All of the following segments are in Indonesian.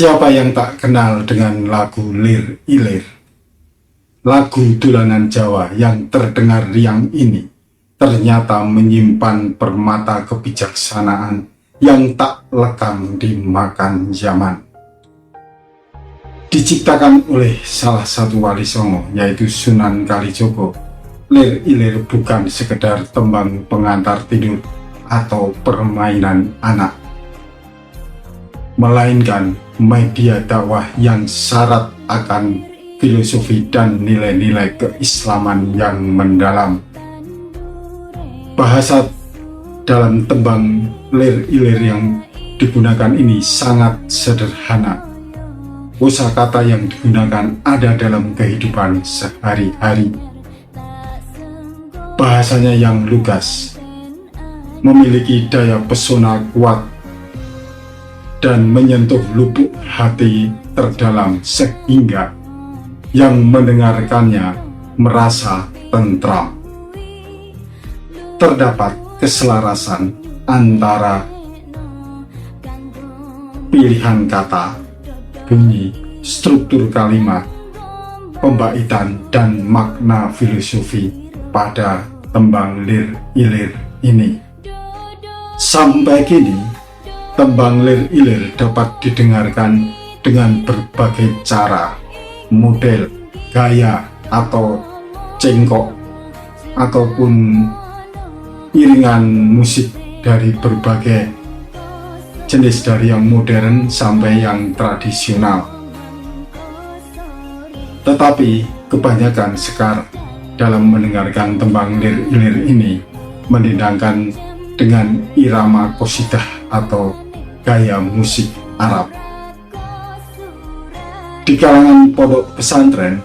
Siapa yang tak kenal dengan lagu Lir Ilir? Lagu dolanan Jawa yang terdengar riang ini ternyata menyimpan permata kebijaksanaan yang tak lekang dimakan zaman. Diciptakan oleh salah satu wali songo, yaitu Sunan Kalijogo, Lir Ilir bukan sekedar tembang pengantar tidur atau permainan anak, melainkan media dakwah yang syarat akan filosofi dan nilai-nilai keislaman yang mendalam. Bahasa dalam tembang Lir Ilir yang digunakan ini sangat sederhana. Kosakata yang digunakan ada dalam kehidupan sehari-hari. Bahasanya yang lugas, memiliki daya pesona kuat, dan menyentuh lubuk hati terdalam sehingga yang mendengarkannya merasa tentram. Terdapat keselarasan antara pilihan kata, bunyi, struktur kalimat, pembaitan, dan makna filosofi pada tembang Lir Ilir ini. Sampai kini, tembang Lir Ilir dapat didengarkan dengan berbagai cara, model, gaya, atau cengkok, ataupun iringan musik dari berbagai jenis, dari yang modern sampai yang tradisional. Tetapi kebanyakan sekarang dalam mendengarkan tembang Lir Ilir ini mendendangkan dengan irama qasidah atau gaya musik Arab. Di kalangan pondok pesantren,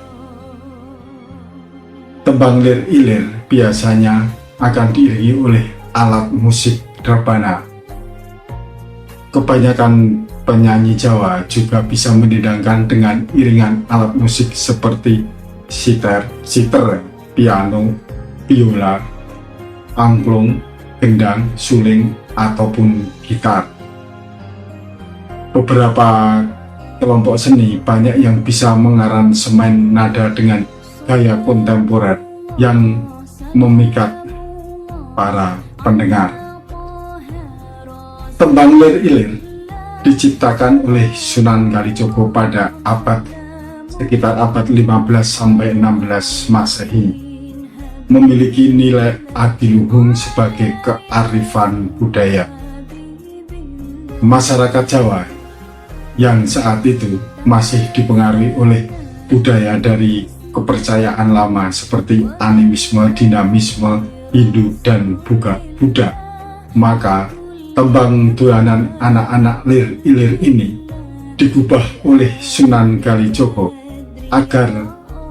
tembang Lir Ilir biasanya akan diiringi oleh alat musik rebana. Kebanyakan penyanyi Jawa juga bisa mendendangkan dengan iringan alat musik seperti sitar, piano, biola, angklung, gendang, suling, ataupun gitar. Beberapa kelompok seni banyak yang bisa mengaransemen nada dengan gaya kontemporer yang memikat para pendengar. Tembang Lir Ilir diciptakan oleh Sunan Kalijogo pada sekitar abad 15 sampai 16 Masehi. Memiliki nilai adiluhung sebagai kearifan budaya. Masyarakat Jawa yang saat itu masih dipengaruhi oleh budaya dari kepercayaan lama seperti animisme, dinamisme, Hindu, dan Buddha. Maka tembang dolanan anak-anak Lir Ilir ini digubah oleh Sunan Kalijogo agar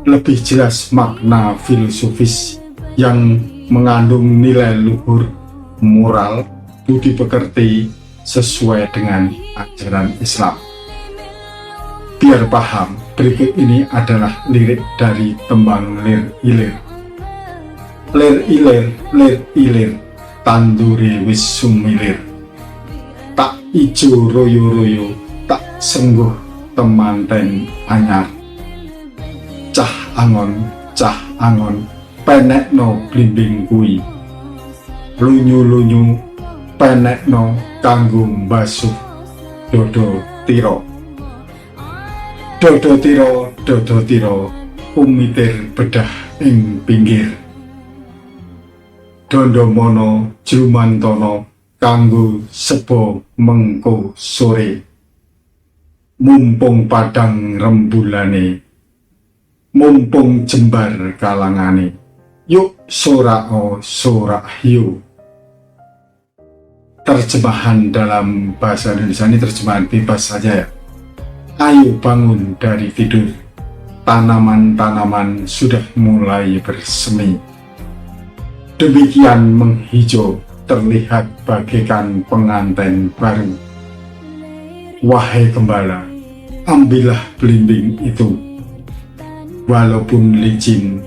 lebih jelas makna filosofis yang mengandung nilai luhur, moral, budi pekerti sesuai dengan ajaran Islam. Biar paham, berikut ini adalah lirik dari tembang Lir Ilir. Lir Ilir, Lir Ilir, tandure wis sumilir. Tak ijo royo-royo, tak sengguh temanten anyar. Cah angon, penekno blimbing kui. Lunyu-lunyu, penekno kanggo mbasuh dodo tiro. Dodo tiro, umitir bedah ing pinggir. Dondomono jlumantono kanggo sebo mengko sore. Mumpung padang rembulane, mumpung jembar kalangane. Yuk sorao sorak hiu. Terjemahan dalam bahasa Indonesia ini terjemahan bebas saja ya. Ayo bangun dari tidur, tanaman-tanaman sudah mulai bersemi. Demikian menghijau terlihat bagaikan pengantin baru. Wahai gembala, ambillah belimbing itu. Walaupun licin,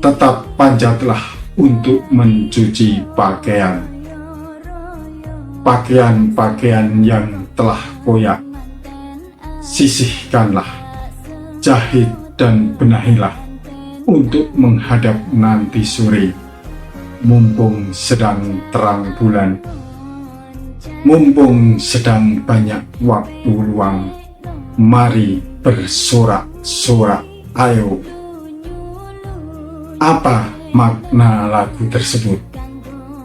tetap panjatlah untuk mencuci pakaian yang telah koyak, Sisihkanlah, jahit dan benahilah untuk menghadap nanti sore, mumpung sedang terang bulan, mumpung sedang banyak waktu luang. Mari bersorak-sorak, ayo. Apa makna lagu tersebut?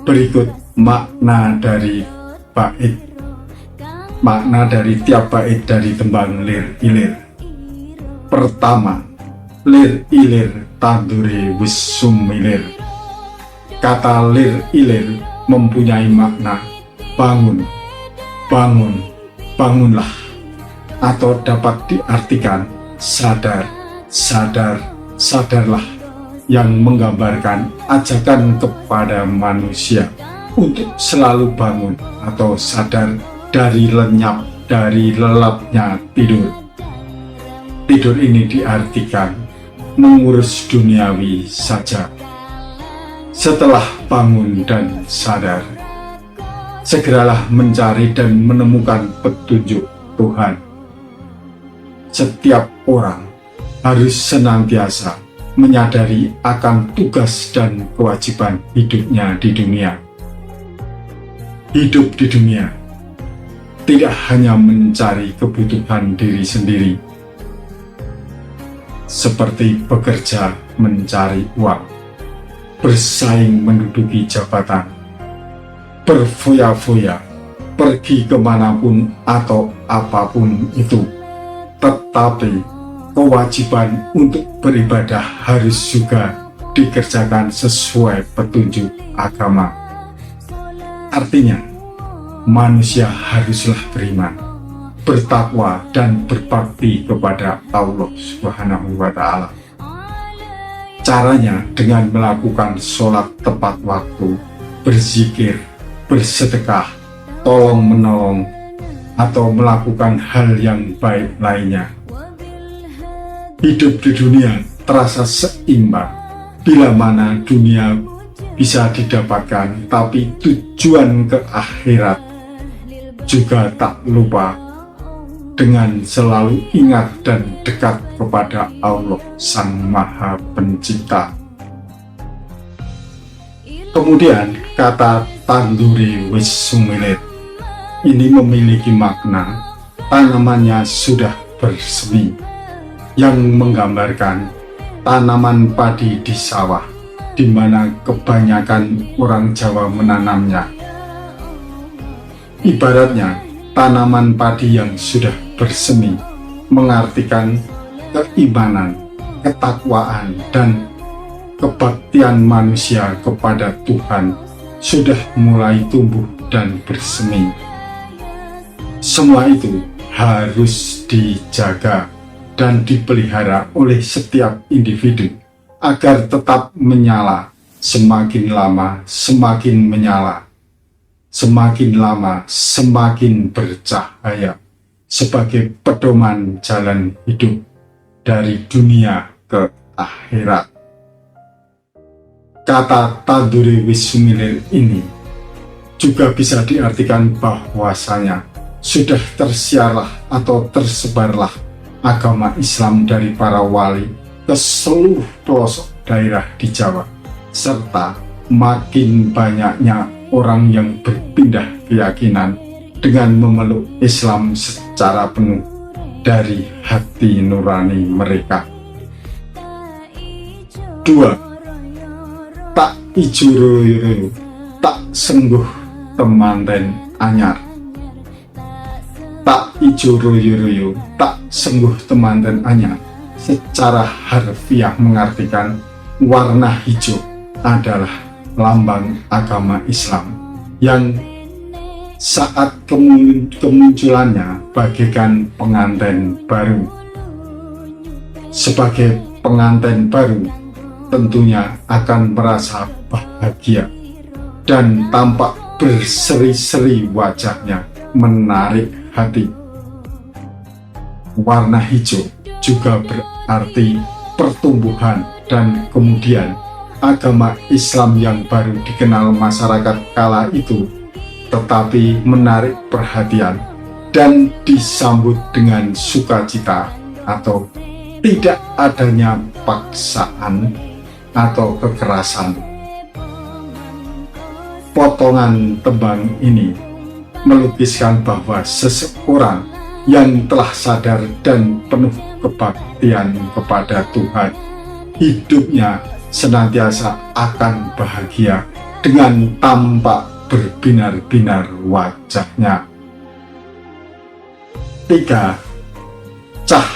Berikut makna dari bait. Makna dari tiap bait dari tembang Lir Ilir. Pertama, lir ilir tandure wis sumilir. Kata lir ilir mempunyai makna bangun, bangun, bangunlah, atau dapat diartikan sadar, sadar, sadarlah, yang menggambarkan ajakan kepada manusia untuk selalu bangun atau sadar dari lenyap, dari lelapnya tidur. Tidur ini diartikan mengurus duniawi saja. Setelah bangun dan sadar, segeralah mencari dan menemukan petunjuk Tuhan. Setiap orang harus senantiasa menyadari akan tugas dan kewajiban hidupnya di dunia. Hidup di dunia tidak hanya mencari kebutuhan diri sendiri, seperti bekerja mencari uang, bersaing menduduki jabatan, berfoya-foya, pergi kemanapun atau apapun itu. Tetapi kewajiban untuk beribadah harus juga dikerjakan sesuai petunjuk agama. Artinya, manusia haruslah beriman, bertakwa dan berbakti kepada Allah Subhanahu wa Ta'ala. Caranya dengan melakukan sholat tepat waktu, berzikir, bersedekah, tolong menolong, atau melakukan hal yang baik lainnya. Hidup di dunia terasa seimbang bila mana dunia bisa didapatkan, tapi tujuan ke akhirat juga tak lupa dengan selalu ingat dan dekat kepada Allah Sang Maha Pencipta. Kemudian kata tanduri wis sumilir ini memiliki makna tanamannya sudah bersemi, yang menggambarkan tanaman padi di sawah, di mana kebanyakan orang Jawa menanamnya. Ibaratnya, tanaman padi yang sudah bersemi mengartikan keimanan, ketakwaan, dan kebaktian manusia kepada Tuhan sudah mulai tumbuh dan bersemi. Semua itu harus dijaga dan dipelihara oleh setiap individu agar tetap menyala, semakin lama semakin menyala, semakin lama semakin bercahaya, sebagai pedoman jalan hidup dari dunia ke akhirat. Kata tanduri wis sumilir ini juga bisa diartikan bahwasanya sudah tersiarlah atau tersebarlah agama Islam dari para wali ke seluruh pelosok daerah di Jawa, serta makin banyaknya orang yang berpindah keyakinan dengan memeluk Islam secara penuh dari hati nurani mereka. 2. Tak ijuru tak sengguh temanten anyar. Tak ijuru tak sengguh temanten anyar secara harfiah mengartikan warna hijau adalah lambang agama Islam yang saat kemunculannya bagaikan pengantin baru. Sebagai pengantin baru, tentunya akan merasa bahagia dan tampak berseri-seri wajahnya, menarik hati. Warna hijau juga berarti pertumbuhan, dan kemudian agama Islam yang baru dikenal masyarakat kala itu tetapi menarik perhatian dan disambut dengan sukacita atau tidak adanya paksaan atau kekerasan. Potongan tembang ini melukiskan bahwa seseorang yang telah sadar dan penuh kebaktian kepada Tuhan, hidupnya senantiasa akan bahagia dengan tampak berbinar-binar wajahnya. 3. Cah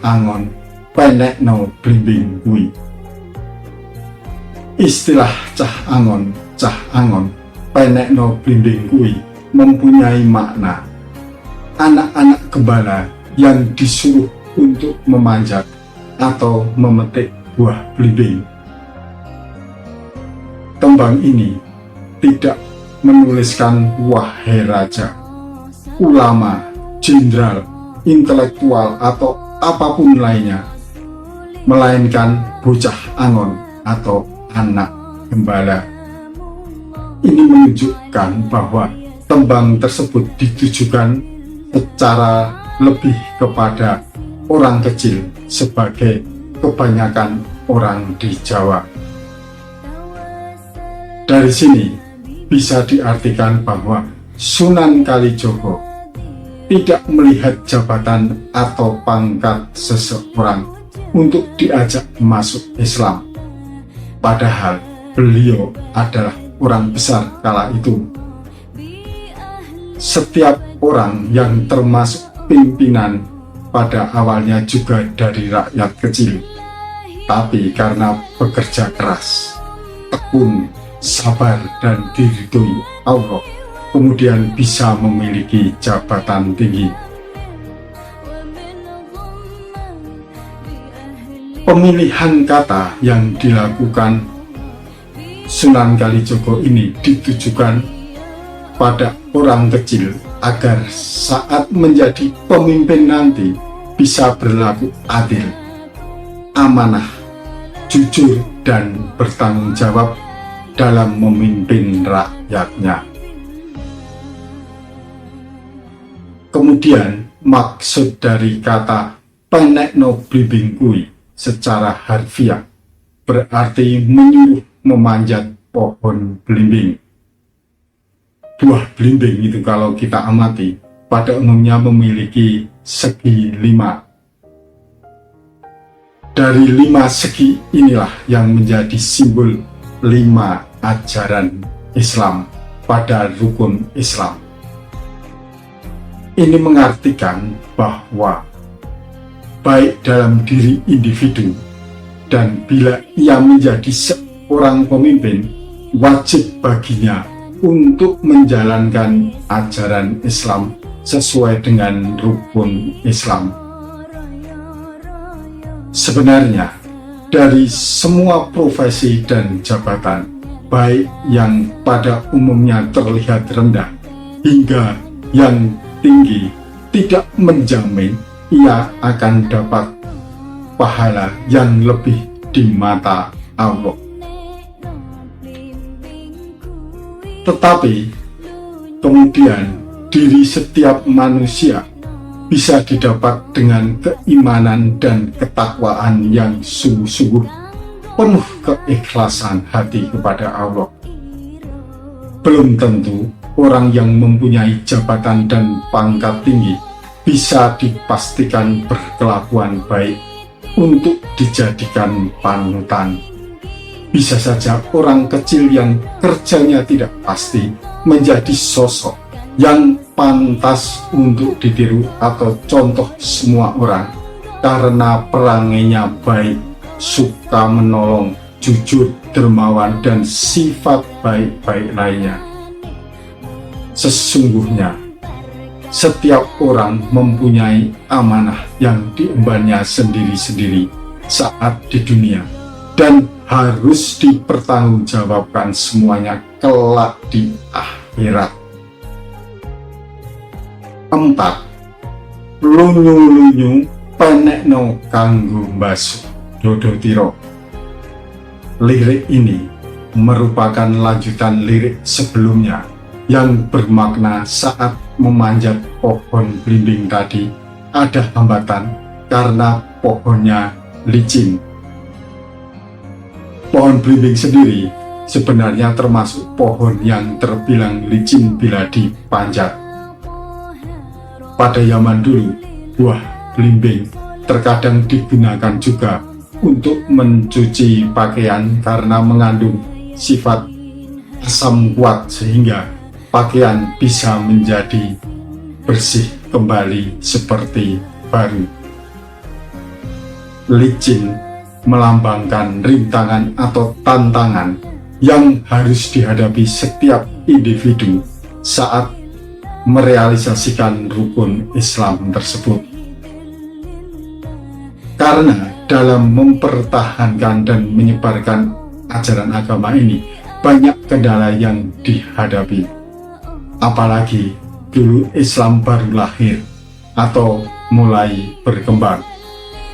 angon, penekno blimbing kuwi. Istilah cah angon, penekno blimbing kuwi mempunyai makna anak-anak gembala yang disuruh untuk memanjat atau memetik buah blimbing. Tembang ini tidak menuliskan wahai raja, ulama, jenderal, intelektual, atau apapun lainnya, melainkan bocah angon atau anak gembala. Ini menunjukkan bahwa tembang tersebut ditujukan secara lebih kepada orang kecil sebagai kebanyakan orang di Jawa. Dari sini bisa diartikan bahwa Sunan Kalijogo tidak melihat jabatan atau pangkat seseorang untuk diajak masuk Islam, padahal beliau adalah orang besar kala itu. Setiap orang yang termasuk pimpinan pada awalnya juga dari rakyat kecil, tapi karena bekerja keras, tekun, sabar, dan diridhoi Allah, kemudian bisa memiliki jabatan tinggi. Pemilihan kata yang dilakukan Sunan Kalijogo ini ditujukan pada orang kecil agar saat menjadi pemimpin nanti bisa berlaku adil, amanah, jujur, dan bertanggung jawab dalam memimpin rakyatnya. Kemudian maksud dari kata penekno blimbing kuwi secara harfiah berarti menyuruh memanjat pohon blimbing. Buah blimbing itu kalau kita amati pada umumnya memiliki segi 5. Dari 5 segi inilah yang menjadi simbol 5 ajaran Islam pada rukun Islam. Ini mengartikan bahwa baik dalam diri individu dan bila ia menjadi seorang pemimpin, wajib baginya untuk menjalankan ajaran Islam sesuai dengan rukun Islam. Sebenarnya dari semua profesi dan jabatan, baik yang pada umumnya terlihat rendah hingga yang tinggi, tidak menjamin ia akan dapat pahala yang lebih di mata Allah. Tetapi kemudian diri setiap manusia bisa didapat dengan keimanan dan ketakwaan yang sungguh-sungguh, penuh keikhlasan hati kepada Allah. Belum tentu orang yang mempunyai jabatan dan pangkat tinggi bisa dipastikan berkelakuan baik untuk dijadikan panutan. Bisa saja orang kecil yang kerjanya tidak pasti menjadi sosok yang pantas untuk ditiru atau contoh semua orang karena perangainya baik, suka menolong, jujur, dermawan, dan sifat baik-baik lainnya. Sesungguhnya setiap orang mempunyai amanah yang diembannya sendiri-sendiri saat di dunia dan harus dipertanggungjawabkan semuanya kelak di akhirat. 4. Lunyu-lunyu penekno kanggo mbasuh Dodotiro. Lirik ini merupakan lanjutan lirik sebelumnya yang bermakna saat memanjat pohon belimbing tadi ada hambatan karena pohonnya licin. Pohon belimbing sendiri sebenarnya termasuk pohon yang terbilang licin bila dipanjat. Pada zaman dulu, buah belimbing terkadang digunakan juga untuk mencuci pakaian karena mengandung sifat asam kuat sehingga pakaian bisa menjadi bersih kembali seperti baru. Licin melambangkan rintangan atau tantangan yang harus dihadapi setiap individu saat merealisasikan rukun Islam tersebut. Karena dalam mempertahankan dan menyebarkan ajaran agama ini banyak kendala yang dihadapi. Apalagi dulu Islam baru lahir atau mulai berkembang,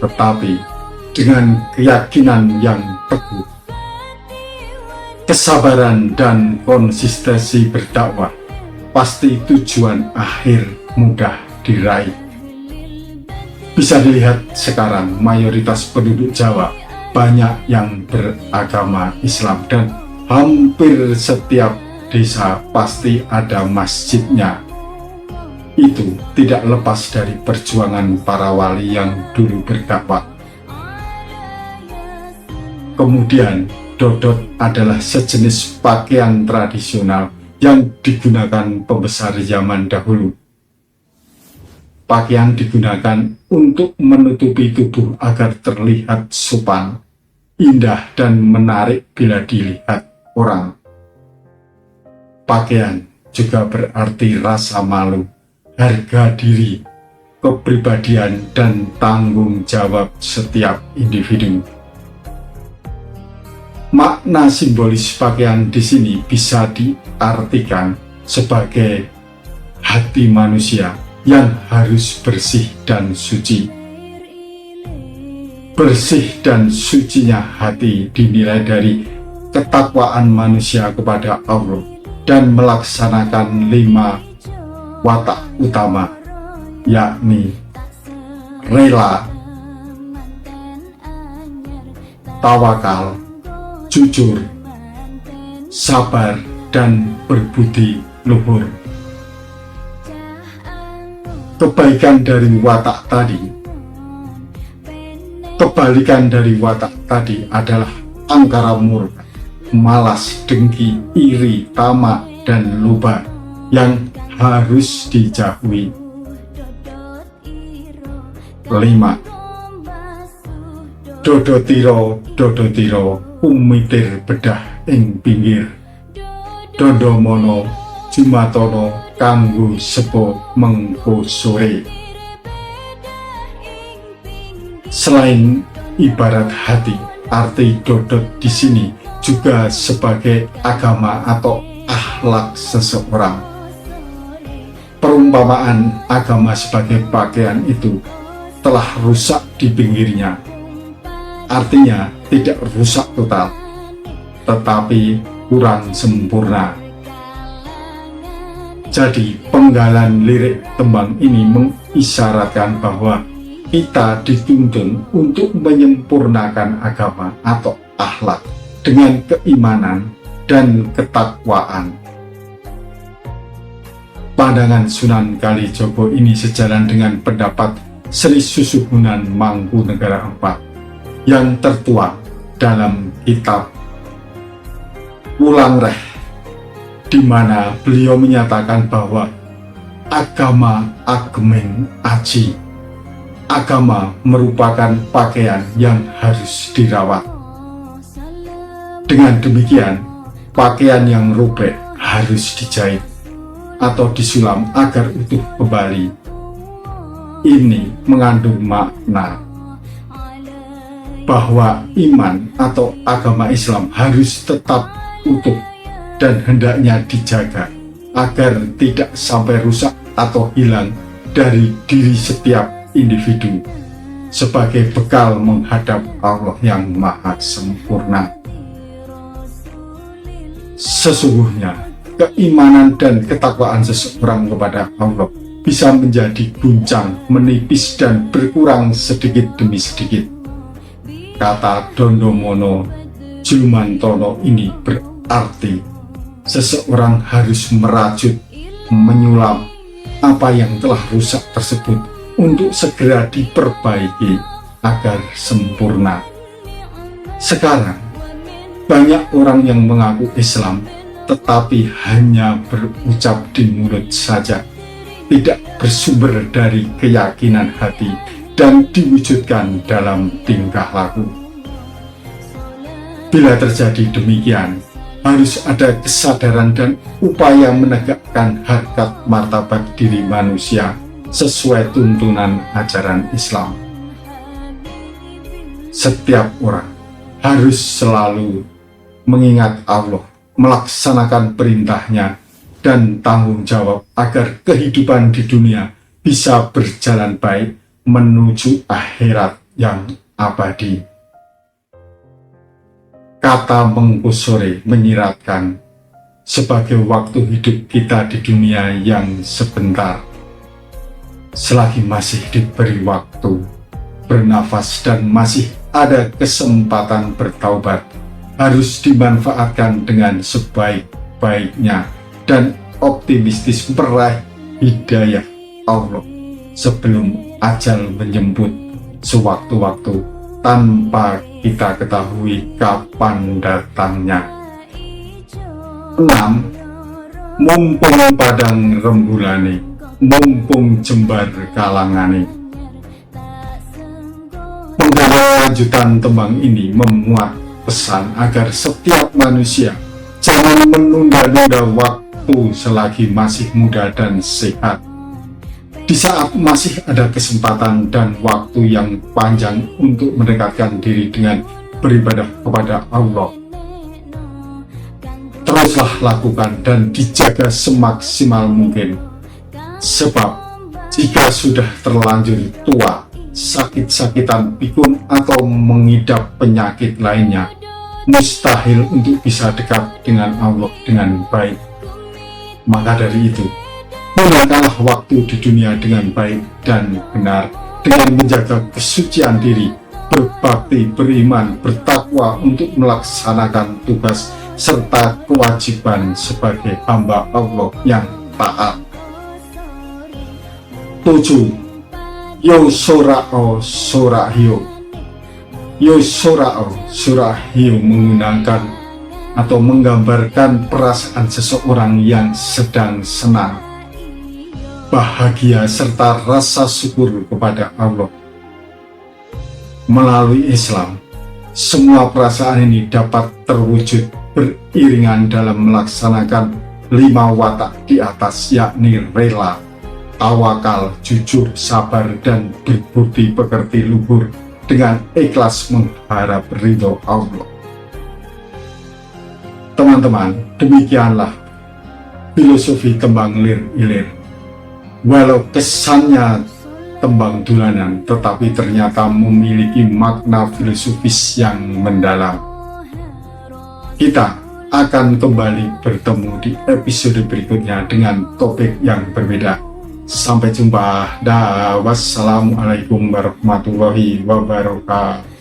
tetapi dengan keyakinan yang teguh, kesabaran dan konsistensi berdakwah, pasti tujuan akhir mudah diraih. Bisa dilihat sekarang mayoritas penduduk Jawa banyak yang beragama Islam dan hampir setiap desa pasti ada masjidnya. Itu tidak lepas dari perjuangan para wali yang dulu berdakwah. Kemudian dodot adalah sejenis pakaian tradisional yang digunakan pembesar zaman dahulu. Pakaian digunakan untuk menutupi tubuh agar terlihat sopan, indah, dan menarik bila dilihat orang. Pakaian juga berarti rasa malu, harga diri, kepribadian, dan tanggung jawab setiap individu. Makna simbolis pakaian di sini bisa diartikan sebagai hati manusia yang harus bersih dan suci. Bersih dan sucinya hati dinilai dari ketakwaan manusia kepada Allah dan melaksanakan 5 watak utama, yakni rela, tawakal, jujur, sabar, dan berbudi luhur. Kebalikan dari watak tadi adalah angkara murka, malas, dengki, iri, tamak, dan lupa yang harus dijauhi. 5. Dodotiro umitir bedah ing pinggir, dondomono jumatono kanggo sepo mengko sore. Selain ibarat hati, arti dodot di sini juga sebagai agama atau akhlak seseorang. Perumpamaan agama sebagai pakaian itu telah rusak di pinggirnya. Artinya tidak rusak total, tetapi kurang sempurna. Jadi penggalan lirik tembang ini mengisyaratkan bahwa kita dituntun untuk menyempurnakan agama atau akhlak dengan keimanan dan ketakwaan. Pandangan Sunan Kalijogo ini sejalan dengan pendapat Sri Susuhunan Mangkunegara IV yang tertuang dalam kitab Wulangreh, di mana beliau menyatakan bahwa agama agemeng aji, agama merupakan pakaian yang harus dirawat. Dengan demikian, pakaian yang robek harus dijahit atau disulam agar utuh kembali. Ini mengandung makna bahwa iman atau agama Islam harus tetap utuh dan hendaknya dijaga agar tidak sampai rusak atau hilang dari diri setiap individu sebagai bekal menghadap Allah yang Maha Sempurna. Sesungguhnya keimanan dan ketakwaan seseorang kepada Allah bisa menjadi guncang, menipis dan berkurang sedikit demi sedikit. Kata Dondomono Julmantono ini berarti seseorang harus merajut, menyulam apa yang telah rusak tersebut untuk segera diperbaiki agar sempurna. Sekarang, banyak orang yang mengaku Islam tetapi hanya berucap di mulut saja, tidak bersumber dari keyakinan hati dan diwujudkan dalam tingkah laku. Bila terjadi demikian, harus ada kesadaran dan upaya menegakkan harkat martabat diri manusia sesuai tuntunan ajaran Islam. Setiap orang harus selalu mengingat Allah, melaksanakan perintahnya, dan tanggung jawab agar kehidupan di dunia bisa berjalan baik menuju akhirat yang abadi. Kata Mengkusore menyiratkan, sebagai waktu hidup kita di dunia yang sebentar, selagi masih diberi waktu, bernafas dan masih ada kesempatan bertaubat, harus dimanfaatkan dengan sebaik-baiknya dan optimistis meraih hidayah Allah sebelum ajal menjemput sewaktu-waktu tanpa kita ketahui kapan datangnya. 6. Mumpung padang rembulane, mumpung jembar kalangane. Penggalan lanjutan tembang ini memuat pesan agar setiap manusia jangan menunda-nunda waktu selagi masih muda dan sehat. Di saat masih ada kesempatan dan waktu yang panjang untuk mendekatkan diri dengan beribadah kepada Allah, teruslah lakukan dan dijaga semaksimal mungkin. Sebab jika sudah terlanjur tua, sakit-sakitan pikun atau mengidap penyakit lainnya, mustahil untuk bisa dekat dengan Allah dengan baik. Maka dari itu, gunakanlah waktu di dunia dengan baik dan benar dengan menjaga kesucian diri, berbakti, beriman, bertakwa untuk melaksanakan tugas serta kewajiban sebagai hamba Allah yang taat. 7. Yo sorao sorahyo. Yo sorao sorahyo menggunakan atau menggambarkan perasaan seseorang yang sedang senang, bahagia serta rasa syukur kepada Allah. Melalui Islam, semua perasaan ini dapat terwujud beriringan dalam melaksanakan 5 watak di atas, yakni rela, tawakal, jujur, sabar, dan berbudi pekerti luhur dengan ikhlas mengharap ridho Allah. Teman-teman, demikianlah filosofi tembang lir-ilir. Walau kesannya tembang dolanan, tetapi ternyata memiliki makna filosofis yang mendalam. Kita akan kembali bertemu di episode berikutnya dengan topik yang berbeda. Sampai jumpa. Wassalamualaikum warahmatullahi wabarakatuh.